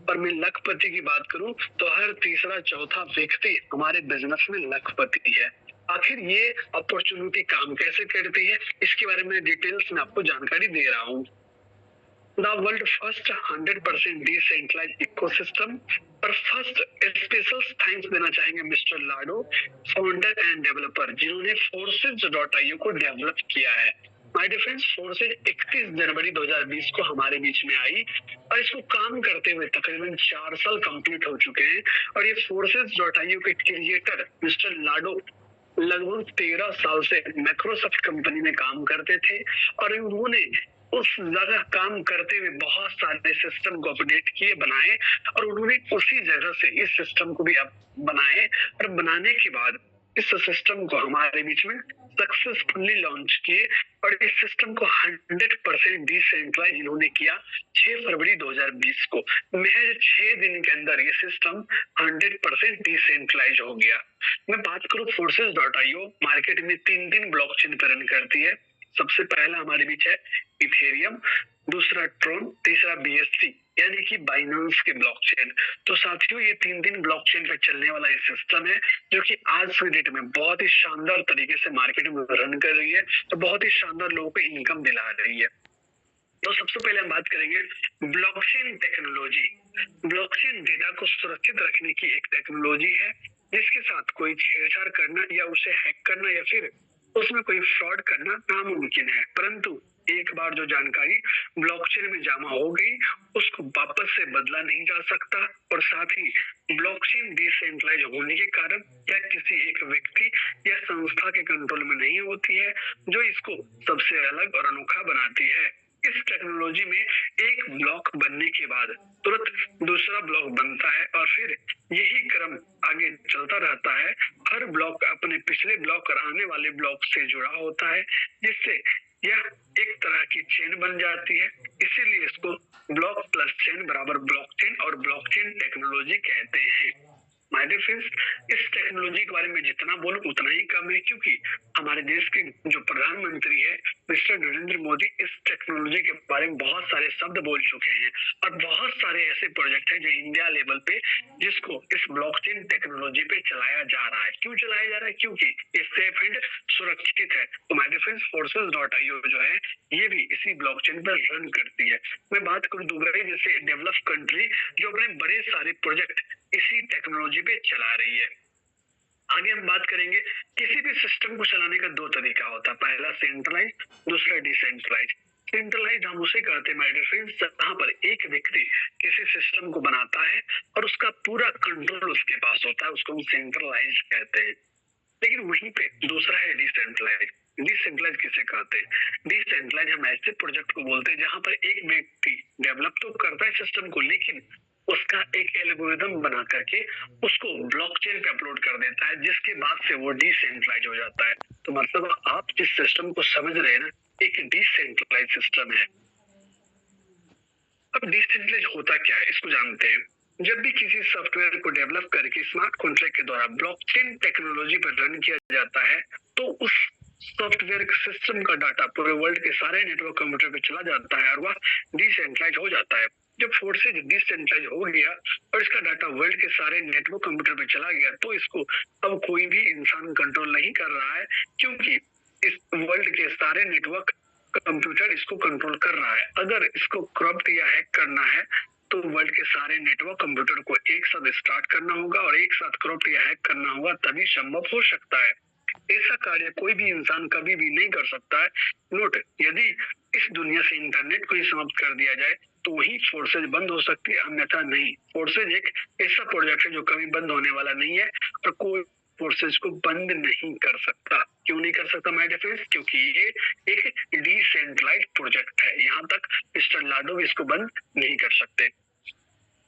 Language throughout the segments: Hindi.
और मैं लखपति की बात करूं तो हर तीसरा चौथा व्यक्ति हमारे बिजनेस में लखपति है। आखिर ये अपॉर्चुनिटी काम कैसे करती है, इसके बारे में डिटेल्स में आपको जानकारी दे रहा हूँ। The world first 100% decentralized ecosystem पर फर्स्ट स्पेशल थैंक्स देना चाहेंगे मिस्टर लाडो, फाउंडर एंड डेवलपर, जिन्होंने Forces.io को डेवलप किया है। माय डिफरेंस, फोर्सेज 31 जनवरी 2020 को हमारे बीच में आई और इसको काम करते हुए तकरीबन 4 साल कंप्लीट हो चुके हैं। और ये Forces.io के क्रिएटर मिस्टर लाडो लगभग 13 साल से माइक्रोसॉफ्ट कंपनी में काम करते थे और उन्होंने उस जगह काम करते हुए बहुत सारे सिस्टम को अपडेट किए, बनाए और उन्होंने उसी जगह से इस सिस्टम को भी बनाए और बनाने के बाद इस सिस्टम को हमारे बीच में सक्सेसफुली लॉन्च किए और इस सिस्टम को 100% डिसेंट्रलाइज इन्होंने किया 6 फरवरी 2020 को। महज 6 दिन के अंदर ये सिस्टम 100% डिसेंट्रलाइज हो गया। मैं बात करूं Forces.io मार्केट में 3 ब्लॉकचेन पर रन करती है। सबसे पहला हमारे बीच है इथेरियम, दूसरा ट्रोन, तीसरा BSC यानी कि बाइनेंस के ब्लॉकचेन। तो साथियों, ये 3 ब्लॉकचेन पे चलने वाला ये सिस्टम है जो कि आज की डेट में बहुत ही शानदार तरीके से मार्केट में रन कर रही है और बहुत ही शानदार लोगों को इनकम दिला रही है। तो सबसे पहले हम बात करेंगे ब्लॉकचेन टेक्नोलॉजी। ब्लॉकचेन डेटा को सुरक्षित रखने की एक टेक्नोलॉजी है जिसके साथ कोई छेड़छाड़ करना या उसे हैक करना या फिर उसमें कोई फ्रॉड करना नामुमकिन है। परंतु एक बार जो जानकारी ब्लॉकचेन में जमा हो गई उसको वापस से बदला नहीं जा सकता और साथ ही ब्लॉकचेन डिसेंट्रलाइज होने के कारण या किसी एक व्यक्ति या संस्था के कंट्रोल में नहीं होती है, जो इसको सबसे अलग और अनोखा बनाती है। इस टेक्नोलॉजी में एक ब्लॉक बनने के बाद तुरंत दूसरा ब्लॉक बनता है और फिर यही क्रम आगे चलता रहता है। हर ब्लॉक अपने पिछले ब्लॉक और आने वाले ब्लॉक से जुड़ा होता है, जिससे यह एक तरह की चेन बन जाती है। इसीलिए इसको ब्लॉक प्लस चेन बराबर ब्लॉकचेन और ब्लॉकचेन टेक्नोलॉजी कहते हैं। माय डियर फ्रेंड्स, इस टेक्नोलॉजी के बारे में जितना बोलूं उतना ही कम है, क्योंकि हमारे देश के जो प्रधानमंत्री है मिस्टर नरेंद्र मोदी इस टेक्नोलॉजी के बारे में बहुत सारे शब्द बोल चुके हैं और बहुत सारे ऐसे प्रोजेक्ट हैं जो इंडिया लेवल पे जिसको इस ब्लॉकचेन टेक्नोलॉजी पे चलाया जा रहा है। क्यों चलाया जा रहा है? क्योंकि ये सेफ एंड सुरक्षित है। तो माय डियर फ्रेंड्स, Forces.io जो है ये भी इसी ब्लॉकचेन पर रन करती है। मैं बात करूं दुबई जैसे डेवलप कंट्री जो अपने बड़े सारे प्रोजेक्ट इसी टेक्नोलॉजी पे चला रही है। आगे हम बात करेंगे, किसी भी सिस्टम को चलाने का 2 तरीका होता है, पहला सेंट्रलाइज, दूसरा डिसेंट्रलाइज। सेंट्रलाइज हम उसे कहते हैं माय डियर फ्रेंड्स जहां पर एक व्यक्ति किसी सिस्टम को बनाता है और उसका पूरा कंट्रोल उसके पास होता है, उसको हम सेंट्रलाइज कहते हैं। लेकिन वहीं पे दूसरा है डिसेंट्रलाइज। डिसेंट्रलाइज किसे कहते हैं? डिसेंट्रलाइज हम ऐसे प्रोजेक्ट को बोलते हैं जहां पर एक व्यक्ति डेवलप तो करता है सिस्टम को, लेकिन उसका एक एल्गोरिदम बना करके उसको ब्लॉकचेन पे अपलोड कर देता है, जिसके बाद से वो डिसेंट्रलाइज हो जाता है। तो मतलब आप जिस सिस्टम को समझ रहे हैं ना, एक डिसेंट्रलाइज सिस्टम है। अब डिसेंट्रलाइज होता क्या है इसको जानते हैं। जब भी किसी सॉफ्टवेयर को डेवलप करके स्मार्ट कॉन्ट्रैक्ट के द्वारा ब्लॉकचेन टेक्नोलॉजी पर रन किया जाता है तो उस सॉफ्टवेयर सिस्टम का डाटा पूरे वर्ल्ड के सारे नेटवर्क कंप्यूटर पे चला जाता है और वह डिसेंट्रलाइज हो जाता है। जब फोर्सेज डिसेंट्रलाइज हो गया और इसका डाटा वर्ल्ड के सारे नेटवर्क कंप्यूटर पे चला गया तो इसको अब कोई भी इंसान कंट्रोल नहीं कर रहा है, क्योंकि इस वर्ल्ड के सारे नेटवर्क कंप्यूटर इसको कंट्रोल कर रहा है। अगर इसको करप्ट या हैक करना है तो वर्ल्ड के सारे नेटवर्क कंप्यूटर को एक साथ स्टार्ट करना होगा और एक साथ करप्ट या हैक करना होगा, तभी संभव हो सकता है। ऐसा कार्य कोई भी इंसान कभी भी नहीं कर सकता है। नोट, यदि इस दुनिया से इंटरनेट को ही समाप्त कर दिया जाए तो वही फोर्सेज बंद हो सकती है, अन्यथा नहीं। फोर्सेज एक ऐसा प्रोजेक्ट है जो कभी बंद होने वाला नहीं है और कोई फोर्सेज को बंद नहीं कर सकता। क्यों नहीं कर सकता माय डियर फ्रेंड्स? क्योंकि ये एक डिसेंट्रलाइज प्रोजेक्ट है। यहाँ तक मिस्टर लाडो इसको बंद नहीं कर सकते।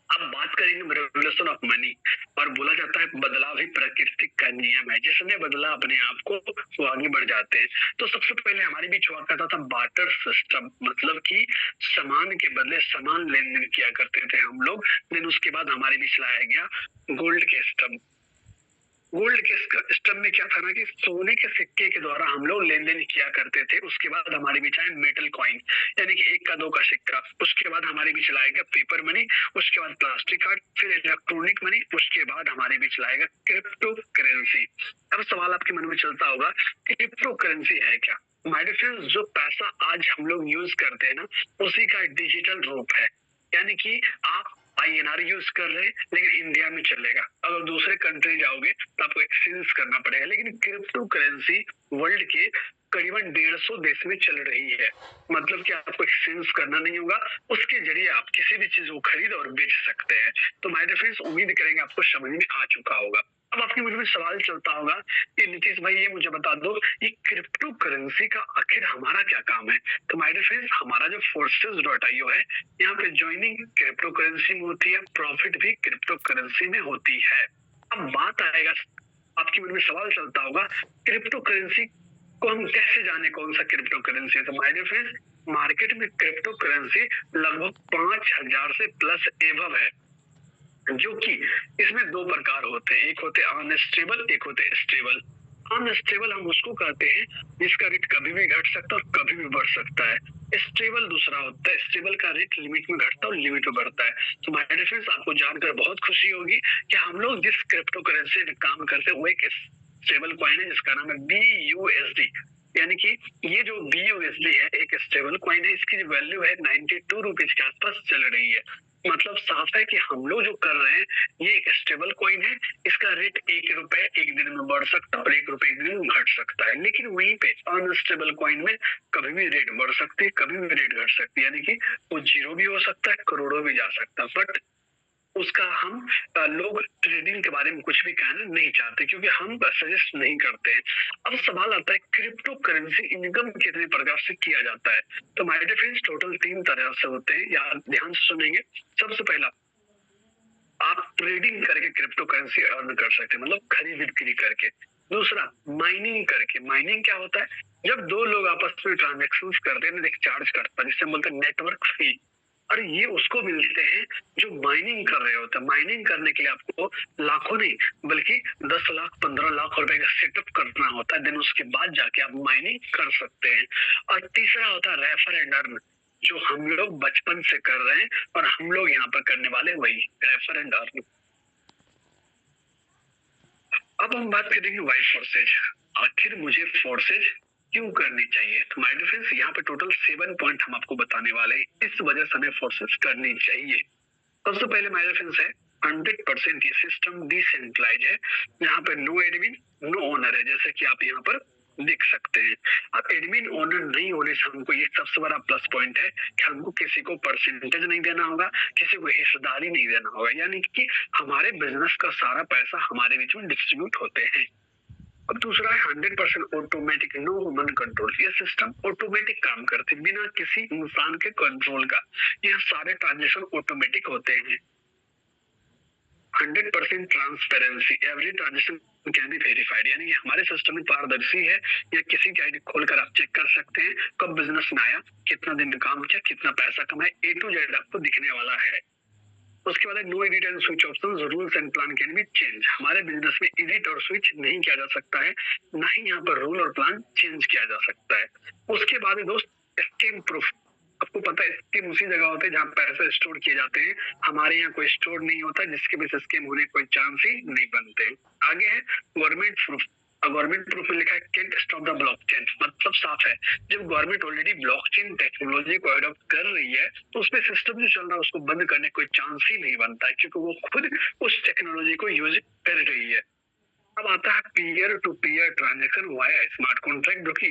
अब बात करेंगे रेवोल्यूशन ऑफ मनी, और बोला जाता है बदलाव ही प्रकृति का नियम है, जिसने बदला अपने आप को वो आगे बढ़ जाते हैं। तो सबसे पहले हमारे बीच हुआ करता था बार्टर सिस्टम, मतलब कि सामान के बदले सामान लेन देन किया करते थे हम लोग। देन उसके बाद हमारे बीच लाया गया गोल्ड के सिस्टम। गोल्ड के सिस्टम में क्या था ना कि सोने के सिक्के के द्वारा हम लोग लेन देन किया करते थे। उसके बाद हमारे बीच आए मेटल कॉइन, यानी कि 1 का 2 का सिक्का। उसके बाद हमारे बीच लाएगा पेपर मनी, उसके बाद प्लास्टिक कार्ड, फिर इलेक्ट्रॉनिक मनी, उसके बाद हमारे बीच लाएगा क्रिप्टो करेंसी। अब सवाल आपके मन में चलता होगा क्रिप्टो करेंसी है क्या? माय डियर फ्रेंड्स, जो पैसा आज हम लोग यूज करते हैं ना, उसी का डिजिटल रूप है। यानी कि आप INR यूज कर रहे हैं लेकिन इंडिया में चलेगा, अगर दूसरे कंट्री जाओगे तो आपको एक्सचेंज करना पड़ेगा। लेकिन क्रिप्टो करेंसी वर्ल्ड के करीबन 150 देश में चल रही है। मतलब कि आपको एक्सचेंज करना नहीं होगा, उसके जरिए आप किसी भी चीज को खरीद और बेच सकते हैं। तो माय डियर फ्रेंड्स, उम्मीद करेंगे आपको समझ में आ चुका होगा। अब आपके मन में सवाल चलता होगा कि नीतीश भाई ये मुझे बता दो, ये क्रिप्टो करेंसी का आखिर हमारा क्या काम है? तो माय डियर फ्रेंड्स, हमारा जो forces.io है, यहाँ पे ज्वाइनिंग क्रिप्टो करेंसी में होती है, प्रॉफिट भी क्रिप्टो करेंसी में होती है। अब बात आएगा, आपके मन में सवाल चलता होगा क्रिप्टो करेंसी को हम कैसे जाने कौन सा क्रिप्टो करेंसी है? तो माय डियर फ्रेंड्स, मार्केट में क्रिप्टो करेंसी लगभग 5000 से प्लस एबव है, जो कि इसमें 2 प्रकार होते हैं, एक होते अनस्टेबल, एक होते स्टेबल। अनस्टेबल हम उसको कहते हैं जिसका रेट कभी भी घट सकता है और कभी भी बढ़ सकता है। स्टेबल दूसरा होता है, स्टेबल का रेट लिमिट में घटता है और लिमिट में बढ़ता है। तो माय डियर फ्रेंड्स, आपको जानकर बहुत खुशी होगी कि हम लोग जिस क्रिप्टो करेंसी में काम करते हैं वो एक स्टेबल कॉइन है जिसका नाम है BUSD। यानी कि ये जो BUSD है एक स्टेबल कॉइन है, इसकी जो वैल्यू है 92 रुपीज के आसपास चल रही है। मतलब साफ है कि हम लोग जो कर रहे हैं ये एक स्टेबल कॉइन है, इसका रेट 1 रुपए एक दिन में बढ़ सकता है और 1 रुपए एक दिन में घट सकता है। लेकिन वहीं पे अनस्टेबल कॉइन में कभी भी रेट बढ़ सकती है, कभी भी रेट घट सकती है, यानी कि वो जीरो भी हो सकता है, करोड़ों भी जा सकता है। बट उसका हम लोग ट्रेडिंग के बारे में कुछ भी कहना नहीं चाहते क्योंकि हम सजेस्ट नहीं करते हैं। अब सवाल आता है क्रिप्टो करेंसी इनकम कितने प्रकार से किया जाता है? तो माय डियर फ्रेंड्स, टोटल 3 तरह से होते हैं, या ध्यान से सुनेंगे। सबसे पहला, आप ट्रेडिंग करके क्रिप्टो करेंसी अर्न कर सकते हैं, मतलब खरीद बिक्री करके। दूसरा, माइनिंग करके। माइनिंग क्या होता है? जब 2 लोग आपस में ट्रांजेक्शंस करते हैं, एक चार्ज कटता है जिससे हम बोलते हैं नेटवर्क फी, और ये उसको मिलते हैं जो माइनिंग कर रहे होते हैं। माइनिंग करने के लिए आपको लाखों नहीं बल्कि 10 लाख 15 लाख रुपए का सेटअप करना होता है, देन उसके बाद जाके आप माइनिंग कर सकते हैं। और तीसरा होता है रेफर एंड अर्न, जो हम लोग बचपन से कर रहे हैं और हम लोग यहाँ पर करने वाले वही रेफर एंड अर्न। अब हम बात करेंगे वाई फोर्सेज। आखिर मुझे फोर्सेज क्यों करनी चाहिए? तो माय डियर फ्रेंड्स, यहाँ पे टोटल 7 पॉइंट हम आपको बताने वाले हैं, इस वजह से हमें फोर्सेज करनी चाहिए। सबसे पहले माय डियर फ्रेंड्स है 100% ये सिस्टम डिसेंट्रलाइज है, यहाँ पे नो एडमिन नो ओनर है, जैसे कि आप यहाँ पर देख सकते हैं। अब एडमिन ओनर नहीं होने से हमको ये सबसे बड़ा प्लस पॉइंट है कि हमको किसी को परसेंटेज नहीं देना होगा, किसी को हिस्सेदारी नहीं देना होगा, यानी कि हमारे बिजनेस का सारा पैसा हमारे बीच में डिस्ट्रीब्यूट होते हैं। अब दूसरा है 100% ऑटोमेटिक, नो ह्यूमन कंट्रोल। ये सिस्टम ऑटोमेटिक काम करते हैं बिना किसी इंसान के कंट्रोल का, ये सारे ट्रांजेक्शन ऑटोमेटिक होते हैं। 100% transparency, every transaction can be verified, यानी कि हमारे सिस्टम में पारदर्शी है, या किसी की आईडी खोलकर आप चेक कर सकते हैं कब बिजनेस में आया, कितना दिन में काम किया, कितना पैसा कमाया, A to Z आपको दिखने वाला है। उसके बाद no edit and switch option, rules and plan can be change. हमारे बिजनेस में एडिट और स्विच नहीं किया जा सकता है, ना ही यहाँ पर रूल और प्लान चेंज किया जा सकता है। उसके बाद दोस्त, स्कीम प्रूफ। आपको पता है स्कीम उसी जगह होते हैं जहाँ पैसे स्टोर किए जाते हैं, हमारे यहाँ कोई स्टोर नहीं होता जिसके वजह से स्कीम होने कोई चांस ही नहीं बनते। आगे है गवर्नमेंट प्रूफ। गवर्नमेंट प्रूफ में लिखा है कैंट स्टॉप द ब्लॉकचेन, मतलब साफ है जब गवर्नमेंट ऑलरेडी ब्लॉकचेन टेक्नोलॉजी को अडॉप्ट कर रही है तो उसमें सिस्टम जो चल रहा है उसको बंद करने कोई चांस ही नहीं बनता है, क्योंकि वो खुद उस टेक्नोलॉजी को यूज कर रही है। अब आता है peer to peer transaction via smart contract, जो कि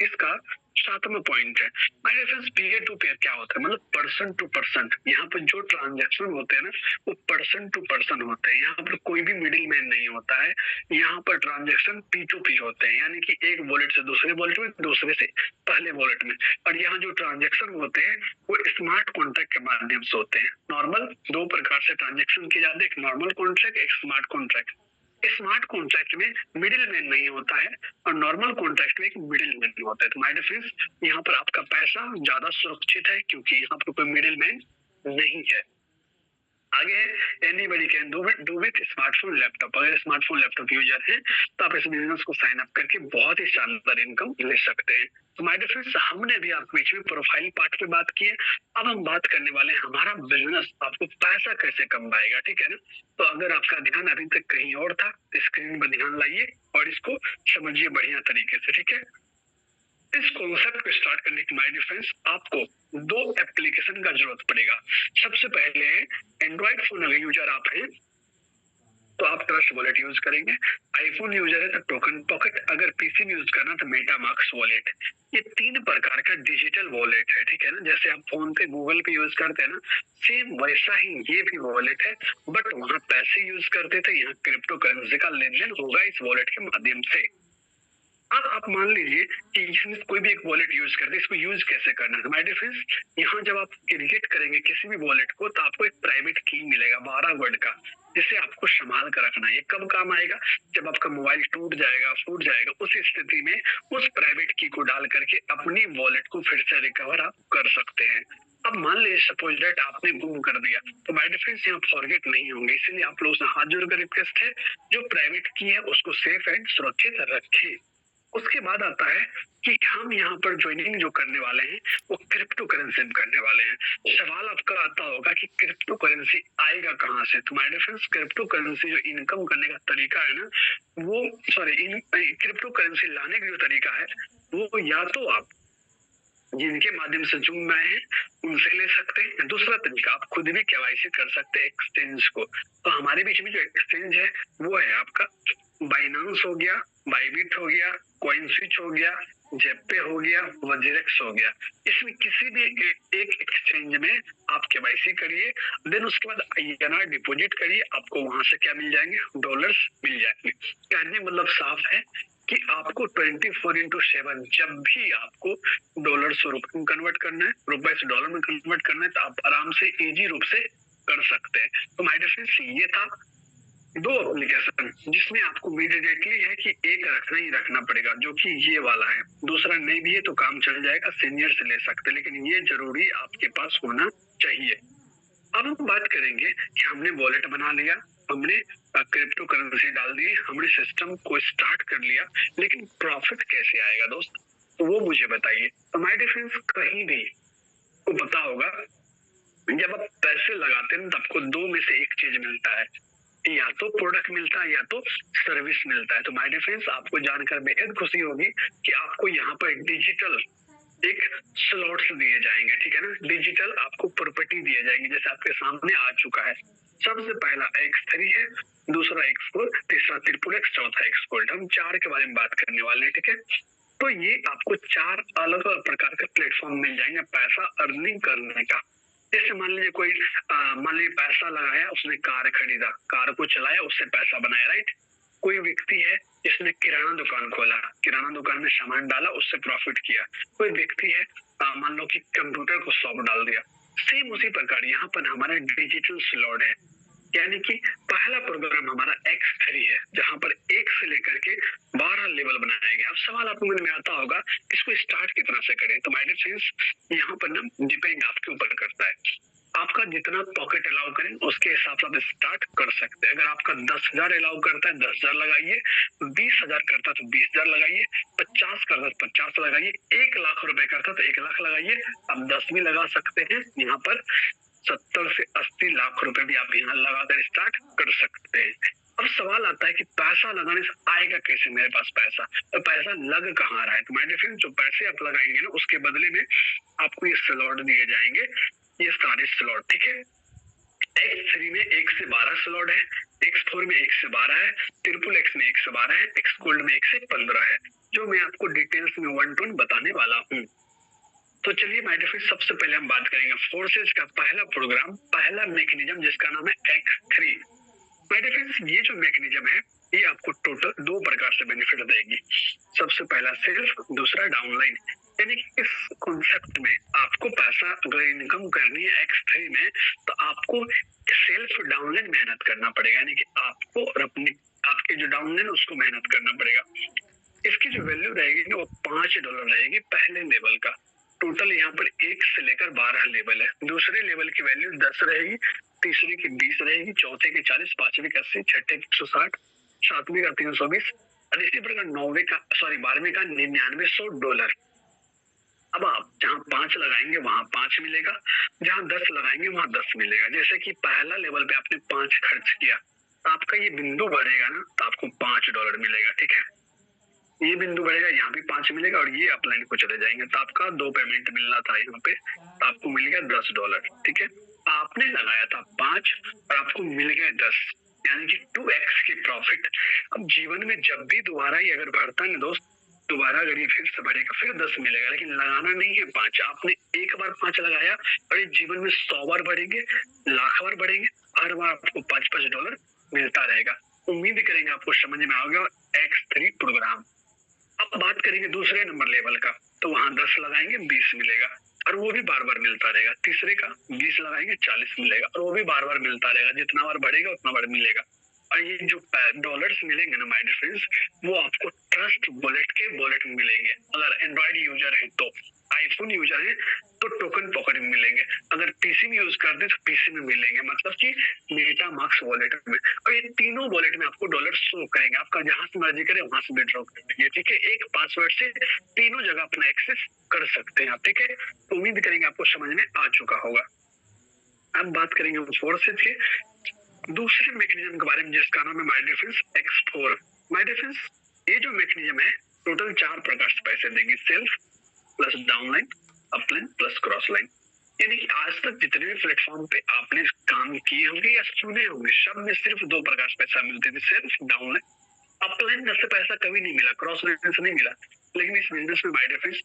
इसका 7वां पॉइंट है। My dear peer to peer क्या होता है? मतलब पर्सन टू पर्सन। यहाँ पर जो ट्रांजेक्शन होते हैं ना वो पर्सन टू पर्सन होते हैं, यहाँ पर कोई भी मिडिल मैन नहीं होता है। यहाँ पर ट्रांजेक्शन P2P होते हैं, यानी कि एक वॉलेट से दूसरे वॉलेट में, दूसरे से पहले वॉलेट में। और यहाँ जो ट्रांजेक्शन होते हैं वो स्मार्ट कॉन्ट्रैक्ट के माध्यम से होते हैं। नॉर्मल 2 प्रकार से ट्रांजेक्शन किए जाते हैं, एक नॉर्मल कॉन्ट्रैक्ट, एक स्मार्ट कॉन्ट्रैक्ट। स्मार्ट कॉन्ट्रैक्ट में मिडिल मैन नहीं होता है और नॉर्मल कॉन्ट्रैक्ट में एक मिडिल मैन होता है। तो माय डियर फ्रेंड्स, यहाँ पर आपका पैसा ज्यादा सुरक्षित है क्योंकि यहाँ पर कोई मिडिल मैन नहीं है। आगे है anybody can do with smartphone laptop. अगर स्मार्टफोन लैपटॉप यूजर है तो आप इस बिजनेस को साइन अप करके बहुत ही शानदार इनकम ले सकते हैं। तो माय डियर फ्रेंड्स, हमने भी आपको बीच में प्रोफाइल पार्ट पे बात की है, अब हम बात करने वाले हैं हमारा बिजनेस आपको पैसा कैसे कमाएगा, ठीक है ना। तो अगर आपका ध्यान अभी तक कहीं और था, स्क्रीन पर ध्यान लाइए और इसको समझिए बढ़िया तरीके से, ठीक है। इस कॉन्सेप्ट को स्टार्ट करने के माय डियर फ्रेंड्स, आपको दो एप्लीकेशन का जरूरत पड़ेगा। सबसे पहले एंड्रॉइड फोन अगर यूजर आप हैं तो आप ट्रस्ट वॉलेट यूज करेंगे, आईफोन यूजर है तो टोकन पॉकेट, अगर पीसी में यूज करना तो मेटामास्क वॉलेट। ये तीन प्रकार का डिजिटल वॉलेट है, ठीक है ना। जैसे आप फोन पे गूगल पे यूज करते हैं ना, सेम वैसा ही ये भी वॉलेट है, बट वहां पैसे यूज करते थे, यहाँ क्रिप्टो करेंसी का लेन देन होगा इस वॉलेट के माध्यम से। अब आप मान लीजिए कि इसमें कोई भी एक वॉलेट यूज करते हैं, इसको यूज कैसे करना है माय डियर फ्रेंड्स। यहाँ जब आप क्रिएट करेंगे किसी भी वॉलेट को तो आपको एक प्राइवेट की मिलेगा 12 वर्ड का, जिसे आपको संभाल कर रखना है। ये कब काम आएगा, जब आपका मोबाइल टूट जाएगा, फूट जाएगा, उस स्थिति में उस प्राइवेट की को डाल करके अपनी वॉलेट को फिर से रिकवर आप कर सकते हैं। अब मान लीजिए सपोज दैट आपने गुम कर दिया तो माय डियर फ्रेंड्स यहाँ फॉरगेट नहीं होंगे, इसलिए आप लोगों से हाथ जोड़कर रिक्वेस्ट है, जो प्राइवेट की है उसको सेफ एंड सुरक्षित रखें। उसके बाद आता है कि हम यहाँ पर ज्वाइनिंग जो करने वाले हैं वो क्रिप्टो करेंसी में करने वाले हैं। सवाल आपका आता होगा कि क्रिप्टो करेंसी आएगा कहाँ से। तो my dear friends, cryptocurrency जो इनकम करने का तरीका है ना, वो क्रिप्टो करेंसी लाने का जो तरीका है वो या तो आप जिनके माध्यम से जुम में आए हैं उनसे ले सकते हैं, दूसरा तरीका आप खुद भी केवाईसी कर सकते हैं एक्सचेंज को। तो हमारे बीच में जो एक्सचेंज है वो है आपका बाइनांस हो गया, बाइबिट हो गया, कॉइन स्विच हो गया, जेपे हो गया, वज्रेक्स हो गया। इसमें किसी भी एक एक्सचेंज में आप केवाईसी करिए, देन उसके बाद INR डिपॉजिट करिए, आपको वहां से क्या मिल जाएंगे, डॉलर्स मिल जाएंगे। कहने मतलब साफ है कि आपको 24x7 जब भी आपको डॉलर से रुपए में कन्वर्ट करना है, रुपए से डॉलर में कन्वर्ट करना है, तो आप आराम से इजी रूप से कर सकते हैं। तो माय डियर फ्रेंड्स, ये था दो एप्लीकेशन जिसमें आपको इमीडिएटली है कि एक रखना ही रखना पड़ेगा, जो कि ये वाला है। दूसरा नहीं भी है तो काम चल जाएगा, सीनियर से ले सकते, लेकिन ये जरूरी आपके पास होना चाहिए। अब हम बात करेंगे कि हमने वॉलेट बना लिया, हमने क्रिप्टो करेंसी डाल दी, हमने सिस्टम को स्टार्ट कर लिया, लेकिन प्रॉफिट कैसे आएगा दोस्त, तो वो मुझे बताइए। तो माय डियर फ्रेंड्स, कहीं भी को पता होगा जब आप पैसे लगाते हैं तो आपको दो में से एक चीज मिलता है, या तो प्रोडक्ट मिलता है या तो सर्विस मिलता है। तो माय डियर फ्रेंड्स, आपको जानकर बेहद खुशी होगी कि आपको यहाँ पर डिजिटल एक स्लॉट्स दिए जाएंगे, ठीक है ना। डिजिटल आपको प्रॉपर्टी दिए जाएंगे, जैसे आपके सामने आ चुका है। सबसे पहला X3 है, दूसरा X4, तीसरा ट्रिपल X, चौथा X गोल्ड। हम चार के बारे में बात करने वाले हैं, ठीक है। तो ये आपको चार अलग अलग प्रकार के प्लेटफॉर्म मिल जाएंगे पैसा अर्निंग करने का। जैसे मान लीजिए कोई मान लीजिए पैसा लगाया, उसने कार खरीदा, कार को चलाया, उससे पैसा बनाया, राइट। कोई व्यक्ति है जिसने किराना दुकान खोला, किराना दुकान में सामान डाला, उससे प्रॉफिट किया। कोई व्यक्ति है मान लो कि कंप्यूटर को शॉप डाल दिया। सेम उसी प्रकार यहाँ पर हमारा डिजिटल स्लॉट है, यानी कि पहला प्रोग्राम हमारा X3 है, जहां पर 1 से लेकर के 12 लेवल बनाया गया। अब सवाल आपको मन में आता होगा इसको स्टार्ट कितना से करें। तो माय डियर फ्रेंड्स, यहाँ पर ना डिपेंड आपके ऊपर करता है, आपका जितना पॉकेट अलाउ करें उसके हिसाब से आप स्टार्ट कर सकते हैं। अगर आपका 10,000 अलाउ करता है 10,000 लगाइए, 20,000 करता है तो 20,000 लगाइए, 50 करता है तो 50 लगाइए, 1,00,000 रुपए करता है तो 1,00,000 लगाइए। आप 10 भी लगा सकते हैं, यहाँ पर 70 से 80 लाख रुपए भी आप यहाँ लगाकर स्टार्ट कर सकते हैं। अब सवाल आता है कि पैसा लगाने से आएगा कैसे मेरे पास पैसा, तो पैसा लग कहाँ रहा है। तो माय डियर फ्रेंड्स, जो पैसे आप लगाएंगे ना उसके बदले में आपको ये स्लॉट दिए जाएंगे, ये सारे स्लॉट, ठीक है। X3 में 1 से 12 स्लॉट है, X4 में 1 से 12 है, ट्रिपल X में 1 से 12 है, X गोल्ड में 1 से 15 है, जो मैं आपको डिटेल्स में 1 टू 1 बताने वाला हूँ। तो चलिए माय डियर फ्रेंड्स, सबसे पहले हम बात करेंगे फोर्सेज का पहला प्रोग्राम, पहला मैकेनिज्म जिसका नाम है X3। माय डियर फ्रेंड्स, ये जो मैकेनिज्म है ये आपको टोटल दो प्रकार से बेनिफिट देगी। सबसे पहला सेल्फ, दूसरा डाउनलाइन। यानी कि इस कॉन्सेप्ट में आपको पैसा अगर इनकम करनी है X3 में तो आपको सेल्फ डाउनलाइन मेहनत करना पड़ेगा, यानी कि आपको और अपनी आपके जो डाउनलाइन उसको मेहनत करना पड़ेगा। इसकी जो वैल्यू रहेगी ना वो $5 रहेगी पहले लेवल का। टोटल यहाँ पर 1 से लेकर 12 लेवल है। दूसरे लेवल की वैल्यू 10 रहेगी, तीसरे की 20 रहेगी, चौथे की 40, पांचवी की 80, छठे की 160, सातवीं का 320 और इसी प्रकार 12वीं का $9900। अब आप जहाँ 5 लगाएंगे वहां 5 मिलेगा, जहाँ 10 लगाएंगे वहां 10 मिलेगा। जैसे कि पहला लेवल पे आपने 5 खर्च किया, तो आपका ये बिंदु बढ़ेगा ना, तो आपको $5 मिलेगा। ठीक है, ये बिंदु बढ़ेगा, यहाँ भी 5 मिलेगा और ये अपलाइन को चले जाएंगे, तो आपका 2 पेमेंट मिलना था यहाँ पे, तो आपको मिल गया $10। ठीक है, आपने लगाया था 5 और आपको मिल गया 10, यानी कि 2x की प्रॉफिट। अब जीवन में जब भी दोबारा ही अगर बढ़ता है ना दोस्त, दोबारा अगर ये फिर से बढ़ेगा, फिर 10 मिलेगा, लेकिन लगाना नहीं है 5। आपने एक बार 5 लगाया और ये जीवन में 100 बार बढ़ेंगे, लाख बार बढ़ेंगे, हर बार आपको $5 मिलता रहेगा। उम्मीद करेंगे आपको समझ में आ गया X3 प्रोग्राम। अब बात करेंगे दूसरे नंबर लेवल का, तो वहां 10 लगाएंगे 20 मिलेगा और वो भी बार बार मिलता रहेगा। तीसरे का 20 लगाएंगे 40 मिलेगा और वो भी बार बार मिलता रहेगा, जितना बार बढ़ेगा उतना बार मिलेगा। और ये जो डॉलर्स मिलेंगे ना माय डियर फ्रेंड्स, वो आपको ट्रस्ट वॉलेट के वॉलेट में मिलेंगे। अगर एंड्रॉइड यूजर है तो, आईफोन यूजर है तो टोकन पॉकेट में मिलेंगे, अगर पीसी में यूज करते तो पीसी में मिलेंगे, मतलब कि मेटा मार्क्स वॉलेट में। और ये तीनों वॉलेट में आपको डॉलर शो करेंगे, आपका जहां से मर्जी करे वहां से विड्रॉ कर देंगे। ठीक है, एक पासवर्ड से तीनों जगह अपना एक्सेस कर सकते हैं आप। ठीक है, तो उम्मीद करेंगे आपको समझ में आ चुका होगा। अब बात करेंगे फोर्सेज के दूसरे मैकेनिज्म के बारे में, जिसका नाम है my defence X4। My defence ये जो मैकेनिज्म है टोटल 4 प्रकार से पैसे देगी, self plus downline, upline plus cross line. यानी कि आज तक जितने भी प्लेटफॉर्म पे आपने काम किए होंगे या सुने होंगे, सब में सिर्फ 2 प्रकार से पैसा मिलते थे, सेल्फ डाउनलाइन। अपलाइन से पैसा कभी नहीं मिला, क्रॉस लाइन से नहीं मिला, लेकिन इस बिजनेस में माय डिफेंस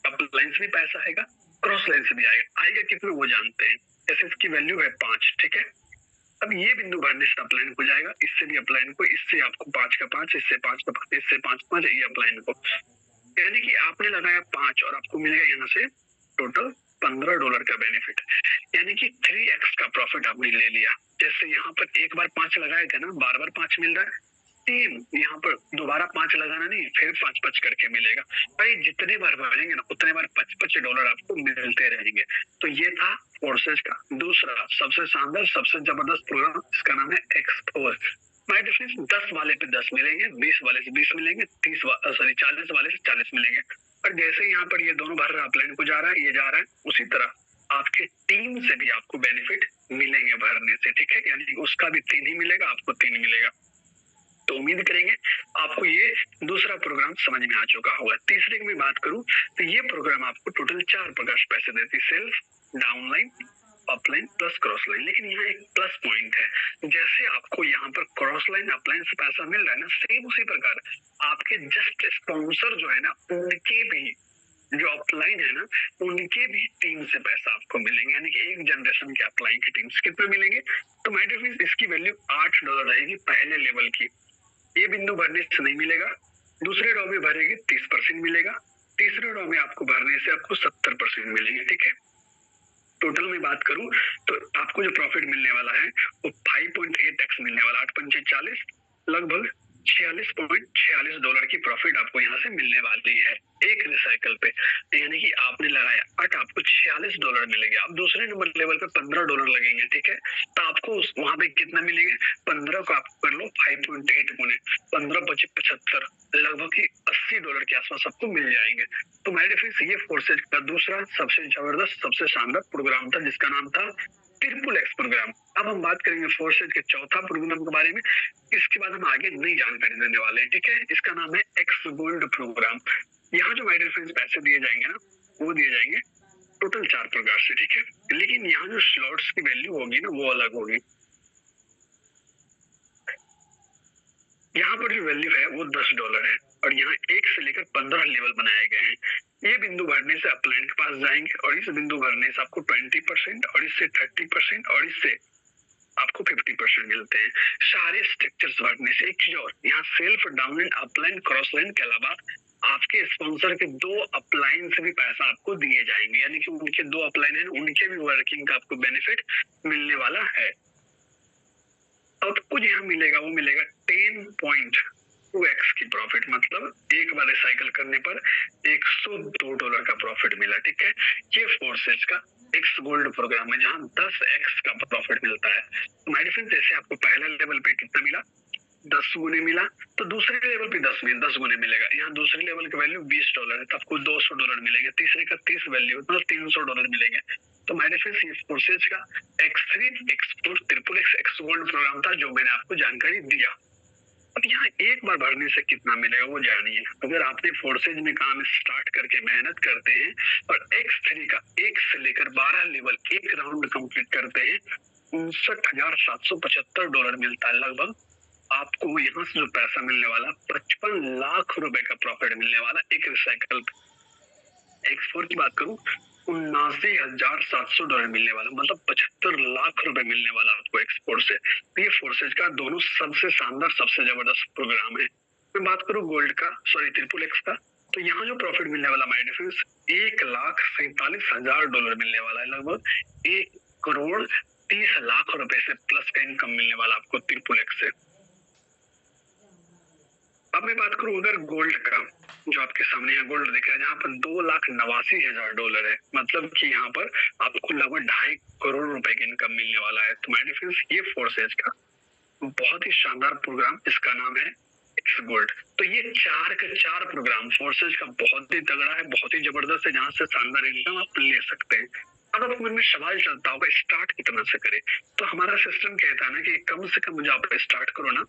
अपलाइन से भी पैसा आएगा, क्रॉस लाइन से भी आएगा कितने वो जानते हैं। जैसे इसकी वैल्यू है 5। ठीक है, अब ये बिंदु भरने से अपलाइन को जाएगा, इससे भी अपलाइन को, इससे आपको 5 का 5, इससे 5 का 5, इससे 5 5, ये अपलाइन को। यानी कि आपने लगाया 5 और आपको मिलेगा यहाँ से टोटल $15 का बेनिफिट, यानी कि 3x का प्रॉफिट आपने ले लिया। जैसे यहाँ पर एक बार 5 लगाए थे ना, बार बार 5 मिल रहा है, सेम यहाँ पर दोबारा 5 लगाना नहीं, फिर 5 करके मिलेगा। भाई जितने बार भरेंगे ना उतने बार $5 आपको मिलते रहेंगे। तो ये था फोर्सेज का दूसरा सबसे शानदार, सबसे जबरदस्त प्रोग्राम, इसका नाम है X4। माय डिफरेंस 10 वाले पे 10 मिलेंगे, 20 वाले से 20 मिलेंगे, 40 वाले से 40 मिलेंगे। और जैसे यहाँ पर ये दोनों भर रहा है, अपलाइन को जा रहा है, ये जा रहा है, उसी तरह आपके टीम से भी आपको बेनिफिट मिलेंगे भरने से। ठीक है, यानी उसका भी 3 ही मिलेगा, आपको 3 मिलेगा। तो उम्मीद करेंगे आपको ये दूसरा प्रोग्राम समझ में आ चुका होगा। तीसरे की मैं बात करूं तो ये प्रोग्राम आपको टोटल 4 प्रकार से पैसे देती है, self, downline, upline plus cross line. लेकिन यहाँ एक प्लस पॉइंट है, जैसे आपको यहाँ पर क्रॉस लाइन अपलाइन से पैसा मिल रहा है ना, सेम उसी प्रकार आपके जस्ट स्पॉन्सर जो है ना, उनके भी जो अपलाइन है ना, उनके भी टीम से पैसा आपको मिलेंगे। यानी कि एक जनरेशन के अपलाइन की टीम से कितना मिलेंगे, तो माय डियर फ्रेंड्स इसकी वैल्यू $8 रहेगी पहले लेवल की। ये बिंदु भरने से नहीं मिलेगा, दूसरे रॉ में भरेगी 30% मिलेगा, तीसरे रॉ में आपको भरने से आपको 70% मिलेंगे। ठीक है, टोटल में बात करूं तो आपको जो प्रॉफिट मिलने वाला है वो 5.8x मिलने वाला, 8 पंचे 40, लगभग $46.46 की प्रॉफिट आपको यहाँ से मिलने वाली है एक रिसाइकल पे। यानी कि आपने लगाया 8, आपको $46 मिलेंगे। अब दूसरे नंबर लेवल पे $15 लगेंगे। ठीक है, तो आपको वहां पे कितना मिलेंगे, 15 को आप कर लो 5.8 गुने 15 25 75, लगभग कि $80 के आसपास आपको मिल जाएंगे। तो मेरे फ्रेंड्स ये फोर्सेज का दूसरा सबसे जबरदस्त, सबसे शानदार प्रोग्राम था, जिसका नाम था ट्रिपल एक्स प्रोग्राम। अब हम बात करेंगे फोर्सेज के चौथा प्रोग्राम के बारे में, इसके बाद हम आगे नई जानकारी देने वाले हैं। ठीक है, इसका नाम है एक्स गोल्ड प्रोग्राम। यहाँ जो माय डियर फ्रेंड्स पैसे दिए जाएंगे ना, वो दिए जाएंगे टोटल 4 प्रकार से। ठीक है, लेकिन यहाँ जो स्लॉट्स की वैल्यू होगी ना, वो अलग होगी। यहाँ पर जो वैल्यू है वो $10 है और यहाँ 1 से लेकर 15 लेवल बनाए गए हैं। ये बिंदु भरने से अपलाइन के पास जाएंगे और इस बिंदु भरने से आपको 20% और इससे 30% और इससे आपको 50% मिलते हैं। सारे स्ट्रक्चर्स भरने से एक चीज और, यहाँ self, downline, upline, cross line के अलावा आपके स्पॉन्सर के 2 अपलाइन से भी पैसा आपको दिए जाएंगे। यानी कि उनके 2 अपलाइन है, उनके भी वर्किंग का आपको बेनिफिट मिलने वाला है। अब कुछ यहाँ मिलेगा, वो मिलेगा 10 पॉइंट 2x की प्रॉफिट, मतलब एक बार रिसाइकल करने पर $102 का प्रॉफिट मिला। ठीक है, ये फोर्सेज का एक्स गोल्ड प्रोग्राम है जहां 10x का प्रॉफिट मिलता है। तो माय डियर, जैसे आपको पहला लेवल पे कितना मिला, 10 गुने मिला, तो दूसरे लेवल पे 10 गुने मिलेगा। यहाँ दूसरे लेवल का वैल्यू $20 है, तो आपको $200 मिलेंगे। तीसरे का 30 वैल्यू, मतलब $300 मिलेंगे। तो माय डियर, ये फोर्सेज का X3 X4 triple x gold programme था जो मैंने आपको जानकारी दिया। अब यहाँ एक बार भरने से कितना मिलेगा वो जानिए। अगर आपने फोर्सेज में काम स्टार्ट करके मेहनत करते हैं और X3 का 1 से लेकर 12 लेवल एक राउंड कंप्लीट करते हैं, $59,775 मिलता है लगभग। आपको यहाँ से जो पैसा मिलने वाला 55 लाख रुपए का प्रॉफिट मिलने वाला एक रिसाइकल। X4 की बात करूं, $79,700 मिलने वाला, मतलब 75 लाख रुपए मिलने वाला आपको एक्सपोर्ट से। तो ये फोर्सेज का दोनों सबसे शानदार, सबसे जबरदस्त प्रोग्राम है। मैं बात करूं गोल्ड का, सॉरी ट्रिपल एक्स का, तो यहाँ जो प्रॉफिट मिलने वाला माय डिफरेंस $1,47,000 मिलने वाला है, लगभग 1,30,00,000 रुपए से प्लस का इनकम मिलने वाला आपको ट्रिपल एक्स से। अब मैं बात करूं अगर गोल्ड का, जो आपके सामने यहाँ गोल्ड दिख रहा है जहाँ पर $2,89,000 है, मतलब कि यहाँ पर आपको लगभग 2.5 करोड़ रुपए की इनकम मिलने वाला है। तो माय डिफरेंस, ये फोर्सेज का बहुत ही शानदार प्रोग्राम, इसका नाम है एक्स गोल्ड। तो ये 4 के 4 प्रोग्राम फोर्सेज का बहुत ही तगड़ा है, बहुत ही जबरदस्त है, जहाँ से शानदार इनकम आप ले सकते हैं। अब आपके मन में सवाल चलता होगा स्टार्ट कितना से करे, तो हमारा सिस्टम कहता है ना कि कम से कम जो आप स्टार्ट करो ना,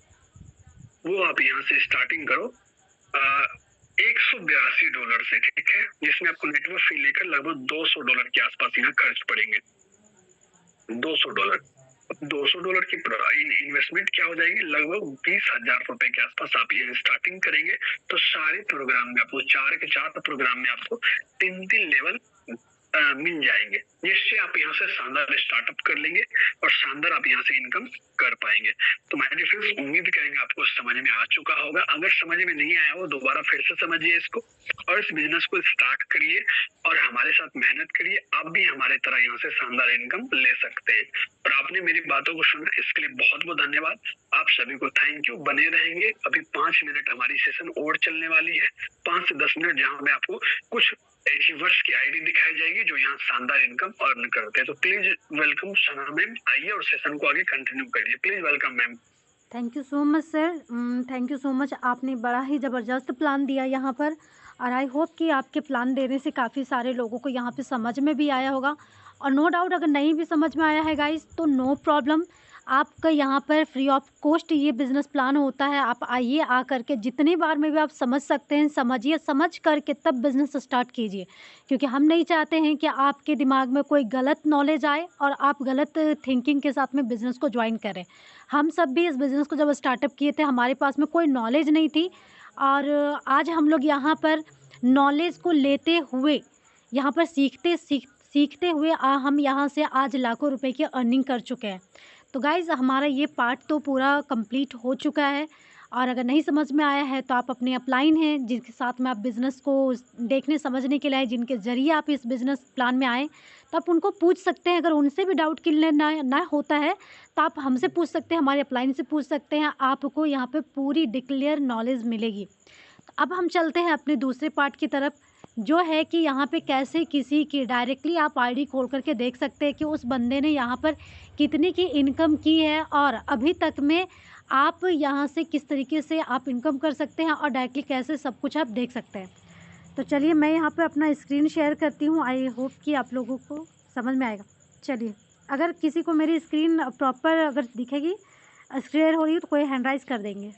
वो आप यहाँ से स्टार्टिंग करो $182 से। ठीक है, जिसमें आपको नेटवर्क फी लेकर लगभग $200 के आसपास यहाँ खर्च पड़ेंगे। $200 $200 की इन्वेस्टमेंट क्या हो जाएगी, लगभग 20,000 रुपए के आसपास आप ये स्टार्टिंग करेंगे। तो सारे प्रोग्राम में आपको 4 के 4 प्रोग्राम में आपको 3 लेवल मिल जाएंगे, जिससे आप यहाँ से शानदार स्टार्टअप कर लेंगे और शानदार आप यहाँ से इनकम कर पाएंगे। तो मैंने फ्रेंड्स उम्मीद करेंगे आपको समझ में आ चुका होगा। अगर समझ में नहीं आया हो, दोबारा फिर से समझिए इसको और इस बिजनेस को स्टार्ट करिए और हमारे साथ मेहनत करिए। आप भी हमारे तरह यहाँ से शानदार इनकम ले सकते हैं। और आपने मेरी बातों को सुना, इसके लिए बहुत बहुत धन्यवाद। आप सभी को थैंक यू। बने रहेंगे, अभी 5 मिनट हमारी सेशन और चलने वाली है, 5 से 10 मिनट, जहाँ मैं आपको कुछ अचीवर्स की आईडी दिखाई जाएगी जो यहाँ शानदार इनकम अर्न करते हैं। तो प्लीज वेलकम सना मैम, आइए और सेशन को आगे कंटिन्यू करिए। Please welcome ma'am. Thank you so much sir, thank you so much. आपने बड़ा ही ज़बरदस्त प्लान दिया यहाँ पर, और आई होप कि आपके प्लान देने से काफ़ी सारे लोगों को यहाँ पे समझ में भी आया होगा। और नो डाउट अगर नहीं भी समझ में आया है गाइस, तो नो प्रॉब्लम, आपका यहाँ पर फ्री ऑफ कॉस्ट ये बिज़नेस प्लान होता है। आप आइए, आ करके जितनी बार में भी आप समझ सकते हैं, समझिए, समझ करके तब बिज़नेस स्टार्ट कीजिए, क्योंकि हम नहीं चाहते हैं कि आपके दिमाग में कोई गलत नॉलेज आए और आप गलत थिंकिंग के साथ में बिज़नेस को ज्वाइन करें। हम सब भी इस बिज़नेस को जब स्टार्टअप किए थे, हमारे पास में कोई नॉलेज नहीं थी, और आज हम लोग यहाँ पर नॉलेज को लेते हुए, यहाँ पर सीखते हुए हम यहाँ से आज लाखों रुपए की अर्निंग कर चुके हैं। तो गाइज़, हमारा ये पार्ट तो पूरा कंप्लीट हो चुका है, और अगर नहीं समझ में आया है तो आप अपने अपलाइन हैं जिनके साथ में आप बिज़नेस को देखने समझने के लिए आए, जिनके ज़रिए आप इस बिज़नेस प्लान में आए, तो आप उनको पूछ सकते हैं। अगर उनसे भी डाउट क्लियर ना होता है तो आप हमसे पूछ सकते हैं, हमारे अपलाइन से पूछ सकते हैं, आपको यहाँ पे पूरी डिक्लेयर नॉलेज मिलेगी। तो अब हम चलते हैं अपने दूसरे पार्ट की तरफ, जो है कि यहाँ पे कैसे किसी की डायरेक्टली आप आईडी खोल करके देख सकते हैं कि उस बंदे ने यहाँ पर कितनी की इनकम की है, और अभी तक में आप यहाँ से किस तरीके से आप इनकम कर सकते हैं, और डायरेक्टली कैसे सब कुछ आप देख सकते हैं। तो चलिए मैं यहाँ पे अपना स्क्रीन शेयर करती हूँ, आई होप कि आप लोगों को समझ में आएगा। चलिए, अगर किसी को मेरी स्क्रीन प्रॉपर अगर दिखेगी, शेयर हो रही है, तो कोई हैंड राइज कर देंगे।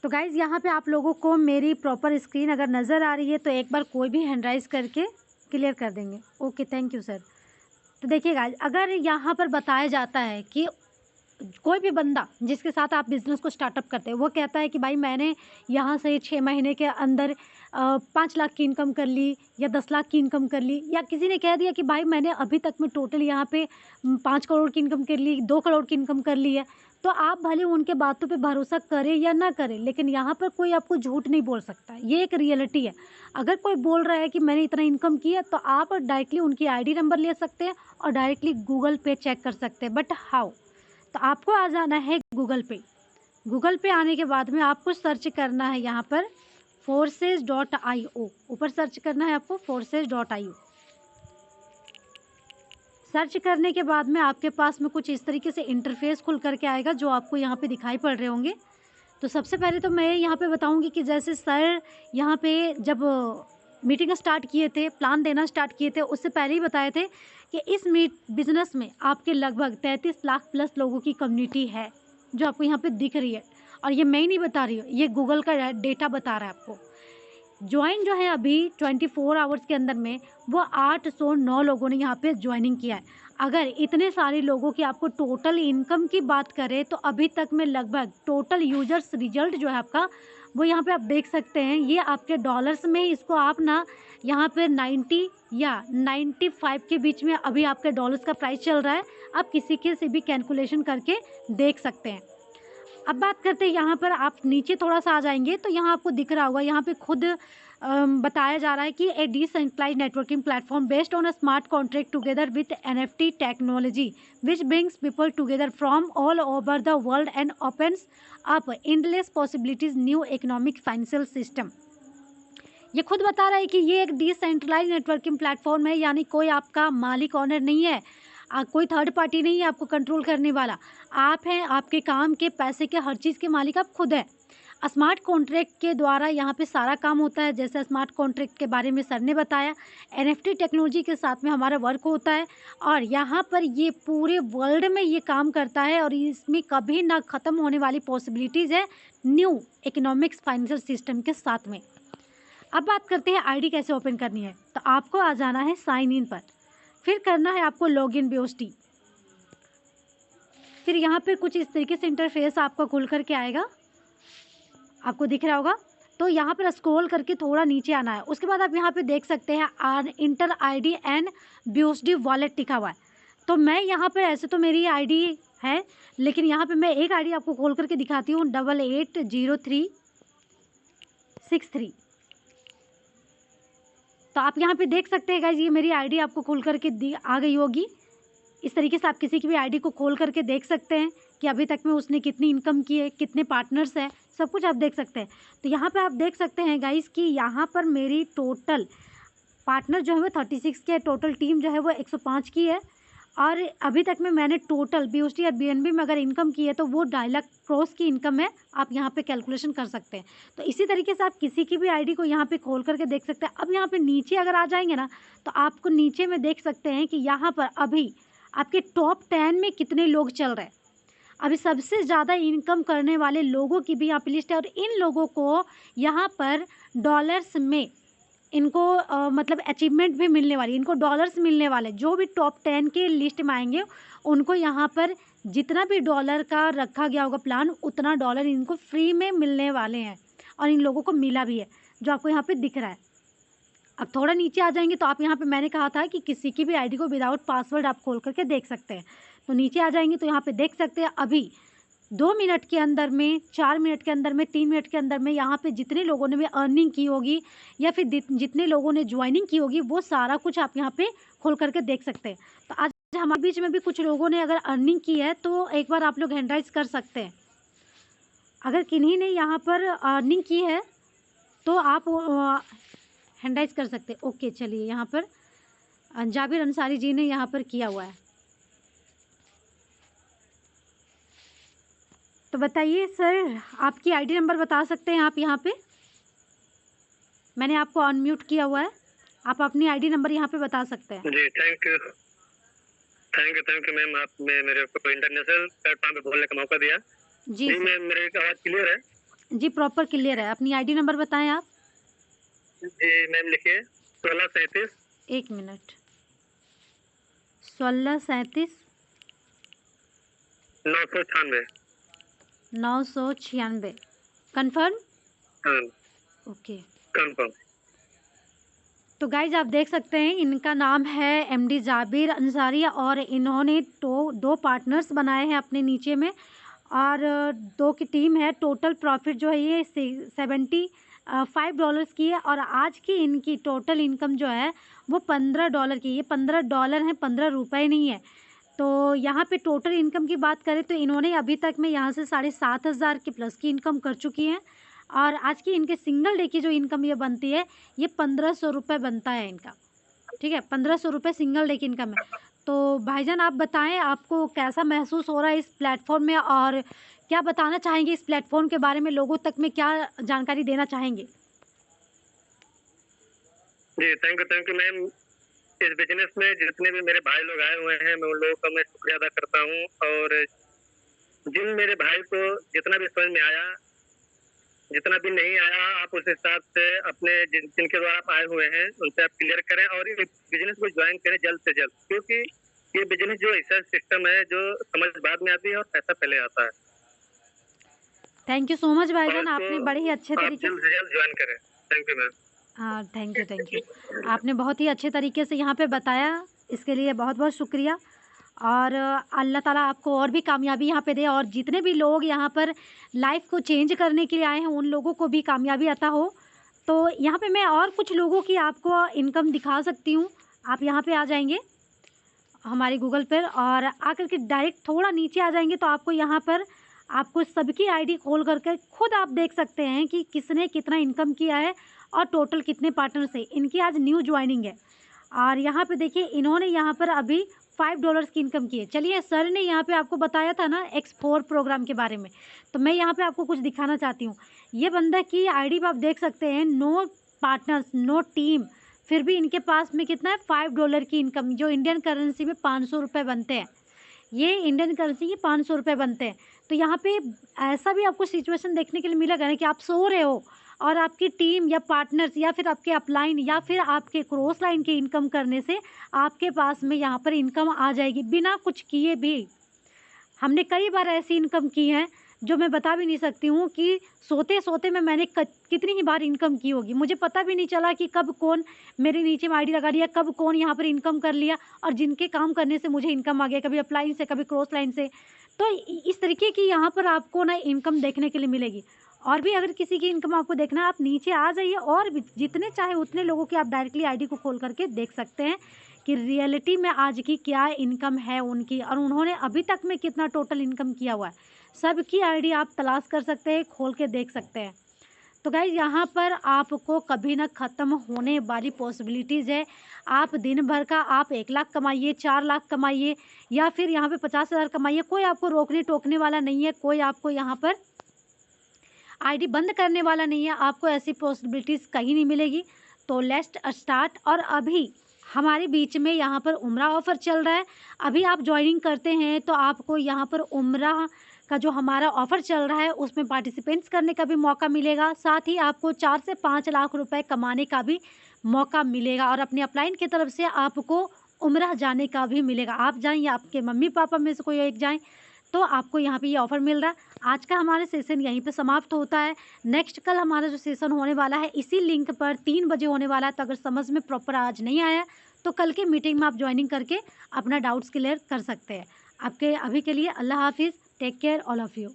तो गाइज़, यहाँ पे आप लोगों को मेरी प्रॉपर स्क्रीन अगर नज़र आ रही है तो एक बार कोई भी हैंड राइज करके क्लियर कर देंगे। Okay, thank you sir. तो देखिए गाइज़, अगर यहाँ पर बताया जाता है कि कोई भी बंदा जिसके साथ आप बिज़नेस को स्टार्टअप करते हैं, वो कहता है कि भाई मैंने यहाँ से 6 महीने के अंदर 5 लाख की इनकम कर ली, या 10 लाख की इनकम कर ली, या किसी ने कह दिया कि भाई मैंने अभी तक में टोटल यहाँ पे 5 करोड़ की इनकम कर ली, 2 करोड़ की इनकम कर ली है, तो आप भले उनके बातों पे भरोसा करें या ना करें, लेकिन यहाँ पर कोई आपको झूठ नहीं बोल सकता। ये एक रियलिटी है। अगर कोई बोल रहा है कि मैंने इतना इनकम किया, तो आप डायरेक्टली उनकी आईडी नंबर ले सकते हैं और डायरेक्टली गूगल पे चेक कर सकते हैं। बट हाउ, तो आपको आ जाना है गूगल पे। गूगल पे आने के बाद में आपको सर्च करना है यहाँ पर forces.io, ऊपर सर्च करना है आपको forces.io। सर्च करने के बाद में आपके पास में कुछ इस तरीके से इंटरफेस खुल करके आएगा, जो आपको यहाँ पे दिखाई पड़ रहे होंगे। तो सबसे पहले तो मैं यहाँ पे बताऊँगी कि जैसे सर यहाँ पे जब मीटिंग स्टार्ट किए थे, प्लान देना स्टार्ट किए थे, उससे पहले ही बताए थे कि इस बिज़नेस में आपके लगभग 33 लाख प्लस लोगों की कम्युनिटी है, जो आपको यहाँ पे दिख रही है। और ये मैं ही नहीं बता रही हूँ, ये गूगल का डेटा बता रहा है आपको। ज्वाइन जो है अभी 24 आवर्स के अंदर में वो 809 लोगों ने यहाँ पे ज्वाइनिंग किया है। अगर इतने सारे लोगों की आपको टोटल इनकम की बात करें तो अभी तक में लगभग टोटल यूजर्स रिजल्ट जो है आपका, वो यहाँ पे आप देख सकते हैं। ये आपके डॉलर्स में, इसको आप ना यहाँ पे 90 या 95 के बीच में अभी आपके डॉलर्स का प्राइस चल रहा है। आप किसी के से भी कैलकुलेशन करके देख सकते हैं। अब बात करते हैं यहाँ पर, आप नीचे थोड़ा सा आ जाएंगे तो यहाँ आपको दिख रहा होगा, यहाँ पे खुद बताया जा रहा है कि a decentralize networking platform based on a smart contract together with NFT technology which brings people together from all over the world and opens up endless possibilities new economic financial system. ये खुद बता रहा है कि ये एक डिसेंट्रलाइज नेटवर्किंग प्लेटफॉर्म है, यानी कोई आपका मालिक ऑनर नहीं है, कोई थर्ड पार्टी नहीं है आपको कंट्रोल करने वाला। आप हैं, आपके काम के, पैसे के, हर चीज़ के मालिक आप खुद हैं। स्मार्ट कॉन्ट्रैक्ट के द्वारा यहाँ पे सारा काम होता है। जैसे स्मार्ट कॉन्ट्रैक्ट के बारे में सर ने बताया, NFT टेक्नोलॉजी के साथ में हमारा वर्क होता है और यहाँ पर ये पूरे वर्ल्ड में ये काम करता है और इसमें कभी ना ख़त्म होने वाली पॉसिबिलिटीज़ है न्यू इकोनॉमिक्स फाइनेंशियल सिस्टम के साथ में। अब बात करते हैं आईडी कैसे ओपन करनी है। तो आपको आ जाना है साइन इन पर, फिर करना है आपको लॉगिन BOST। फिर यहाँ पे कुछ इस तरीके से इंटरफेस आपका खुल करके आएगा, आपको दिख रहा होगा। तो यहाँ पर स्क्रॉल करके थोड़ा नीचे आना है। उसके बाद आप यहाँ पे देख सकते हैं inter ID and BOST wallet लिखा हुआ है। तो मैं यहाँ पर, ऐसे तो मेरी ID है, लेकिन यहाँ पे मैं एक ID आपको खोल करके दिखाती हूँ, 880363। तो आप यहाँ पे देख सकते हैं गाइज, ये मेरी ID आपको खोल करके आ गई होगी। इस तरीके से आप किसी की भी ID को खोल करके देख सकते हैं कि अभी तक में उसने कितनी इनकम की है, कितने पार्टनर्स हैं, सब कुछ आप देख सकते हैं। तो यहाँ पे आप देख सकते हैं गाइज कि यहाँ पर मेरी टोटल पार्टनर जो है वो 36 के, टोटल टीम जो है वो 105 की है। और अभी तक में मैंने टोटल BOST या BNB में अगर इनकम की है तो वो 2.5 लाख क्रॉस की इनकम है। आप यहाँ पे कैलकुलेशन कर सकते हैं। तो इसी तरीके से आप किसी की भी ID को यहाँ पे खोल करके देख सकते हैं। अब यहाँ पे नीचे अगर आ जाएंगे ना, तो आपको नीचे में देख सकते हैं कि यहाँ पर अभी आपके टॉप 10 में कितने लोग चल रहे हैं। अभी सबसे ज़्यादा इनकम करने वाले लोगों की भी यहाँ पे लिस्ट है और इन लोगों को यहाँ पर डॉलर्स में इनको मतलब अचीवमेंट भी मिलने वाली, इनको डॉलर्स मिलने वाले। जो भी टॉप 10 के लिस्ट में आएंगे उनको यहाँ पर जितना भी डॉलर का रखा गया होगा प्लान, उतना डॉलर इनको फ्री में मिलने वाले हैं और इन लोगों को मिला भी है, जो आपको यहाँ पे दिख रहा है। अब थोड़ा नीचे आ जाएंगे तो आप यहाँ पे, मैंने कहा था कि किसी की भी ID को विदाउट पासवर्ड आप खोल करके देख सकते हैं। तो नीचे आ जाएंगे तो यहाँ पे देख सकते हैं अभी 2 मिनट के अंदर में, 4 मिनट के अंदर में, 3 मिनट के अंदर में यहाँ पे जितने लोगों ने भी अर्निंग की होगी या फिर जितने लोगों ने ज्वाइनिंग की होगी, वो सारा कुछ आप यहाँ पे खोल करके देख सकते हैं। तो आज हमारे बीच में भी कुछ लोगों ने अगर अर्निंग की है तो एक बार आप लोग हैंड राइज कर सकते हैं। अगर किन्हीं ने यहाँ पर अर्निंग की है तो आप हैंड राइज कर सकते हैं। ओके, चलिए यहाँ पर जाबिर अंसारी जी ने यहाँ पर किया हुआ है। तो बताइए सर, आपकी ID नंबर बता सकते हैं आप यहाँ पे? मैंने आपको अनम्यूट किया हुआ है, आप अपनी ID नंबर यहाँ पे बता सकते हैं। जी, थैंक यू मैम, आपने मेरे को इंटरनेशनल प्लेटफॉर्म पे बोलने का मौका दिया। जी जी सर। मैम, मेरी आवाज़ क्लियर है? जी प्रॉपर क्लियर है। अपनी ID नंबर बताएं आप। जी मैम, लिखिए 1637। 1 मिनट, 1637 996। 996। कन्फर्म? हाँ, ओके। कंफर्म। तो गाइज आप देख सकते हैं, इनका नाम है MD जाबिर अंसारी और इन्होंने तो 2 पार्टनर्स बनाए हैं अपने नीचे में और 2 की टीम है। टोटल प्रॉफिट जो है ये $75 की है और आज की इनकी टोटल इनकम जो है वो $15 की। ये $15 है, 15 रुपये नहीं है। तो यहाँ पे टोटल इनकम की बात करें तो इन्होंने अभी तक में यहाँ से 7,500 के प्लस की इनकम कर चुकी हैं। और आज की इनके सिंगल डे की जो इनकम ये बनती है, ये 1,500 रुपये बनता है इनका, ठीक है? 1,500 रुपये सिंगल डे की इनकम है। तो भाईजान आप बताएँ, आपको कैसा महसूस हो रहा है इस प्लेटफ़ॉर्म में, और क्या बताना चाहेंगे इस प्लेटफ़ॉर्म के बारे में, लोगों तक में क्या जानकारी देना चाहेंगे? जी, थैंक यू मैम। इस बिज़नेस में जितने भी मेरे भाई लोग आए हुए हैं, मैं उन लोगों का मैं शुक्रिया अदा करता हूँ, और जिन मेरे भाई को जितना भी समझ में आया, जितना भी नहीं आया, आप उस हिसाब से अपने जिनके द्वारा आप आए हुए हैं, उनसे आप क्लियर करें और इस बिज़नेस को जॉइन करें जल्द से जल्द, क्योंकि ये बिज़नेस जो ऐसा सिस्टम है जो समझ बाद में आती है और पैसा पहले आता है। थैंक यू सो मच और भाईजान, इसको आपने बड़े ही अच्छे आप तरीके जल्द से जल्द जॉइन करें। Thank you ma'am. हाँ, थैंक यू। आपने बहुत ही अच्छे तरीके से यहाँ पे बताया, इसके लिए बहुत-बहुत शुक्रिया। और अल्लाह ताला आपको और भी कामयाबी यहाँ पे दे, और जितने भी लोग यहाँ पर लाइफ़ को चेंज करने के लिए आए हैं, उन लोगों को भी कामयाबी अता हो। तो यहाँ पे मैं और कुछ लोगों की आपको इनकम दिखा सकती हूँ। आप यहाँ पे आ जाएँगे हमारे गूगल पर, और आकर के डायरेक्ट थोड़ा नीचे आ जाएँगे तो आपको यहाँ पर आपको सबकी आईडी खोल करके खुद आप देख सकते हैं कि किसने कितना इनकम किया है और टोटल कितने पार्टनर से। इनकी आज न्यू जॉइनिंग है, और यहाँ पे देखिए इन्होंने यहाँ पर अभी $5 की इनकम की है। चलिए, सर ने यहाँ पे आपको बताया था ना X4 प्रोग्राम के बारे में, तो मैं यहाँ पे आपको कुछ दिखाना चाहती हूँ। ये बंदा की आईडी पे आप देख सकते हैं, नो पार्टनर्स, नो टीम, फिर भी इनके पास में कितना है $5 की इनकम, जो इंडियन करेंसी में 500 रुपये बनते हैं। ये इंडियन करेंसी के 500 रुपये बनते हैं। तो यहाँ पे ऐसा भी आपको सिचुएशन देखने के लिए मिलेगा ना कि आप सो रहे हो और आपकी टीम या पार्टनर्स या फिर आपके अपलाइन या फिर आपके क्रॉस लाइन की इनकम करने से आपके पास में यहाँ पर इनकम आ जाएगी बिना कुछ किए भी। हमने कई बार ऐसी इनकम की है जो मैं बता भी नहीं सकती हूँ कि सोते-सोते में मैंने कितनी ही बार इनकम की होगी। मुझे पता भी नहीं चला कि कब कौन मेरे नीचे में आईडी लगा दिया, कब कौन यहाँ पर इनकम कर लिया, और जिनके काम करने से मुझे इनकम आ गया, कभी अपलाइन से, कभी क्रॉस लाइन से। तो इस तरीके की यहाँ पर आपको ना इनकम देखने के लिए मिलेगी। और भी अगर किसी की इनकम आपको देखना है, आप नीचे आ जाइए, और भी जितने चाहे उतने लोगों की आप डायरेक्टली आईडी को खोल करके देख सकते हैं कि रियलिटी में आज की क्या इनकम है उनकी, और उन्होंने अभी तक में कितना टोटल इनकम किया हुआ है। सबकी आईडी आप तलाश कर सकते हैं, खोल के देख सकते हैं। तो गाइज़, यहाँ पर आपको कभी ना ख़त्म होने वाली पॉसिबिलिटीज़ है। आप दिन भर का आप 1 लाख कमाइए, 4 लाख कमाइए, या फिर यहाँ पे 50,000 कमाइए, कोई आपको रोकने टोकने वाला नहीं है, कोई आपको यहाँ पर आईडी बंद करने वाला नहीं है। आपको ऐसी पॉसिबिलिटीज़ कहीं नहीं मिलेगी। तो लेट्स स्टार्ट। और अभी हमारे बीच में यहाँ पर उम्रा ऑफ़र चल रहा है। अभी आप जॉइनिंग करते हैं तो आपको यहाँ पर उम्रा का जो हमारा ऑफ़र चल रहा है उसमें पार्टिसिपेंट्स करने का भी मौका मिलेगा। साथ ही आपको 4 से 5 लाख रुपए कमाने का भी मौका मिलेगा, और अपने अपलाइन की तरफ से आपको उम्रा जाने का भी मिलेगा। आप जाएँ या आपके मम्मी-पापा में से कोई एक जाएँ, तो आपको यहाँ पे ये ऑफ़र मिल रहा है। आज का हमारा सेशन यहीं पे समाप्त होता है। नेक्स्ट कल हमारा जो सेशन होने वाला है इसी लिंक पर 3 बजे होने वाला है। तो अगर समझ में प्रॉपर आज नहीं आया तो कल की मीटिंग में आप जॉइनिंग करके अपना डाउट्स क्लियर कर सकते हैं। आपके अभी के लिए अल्लाह हाफ़िज़। Take care all of you.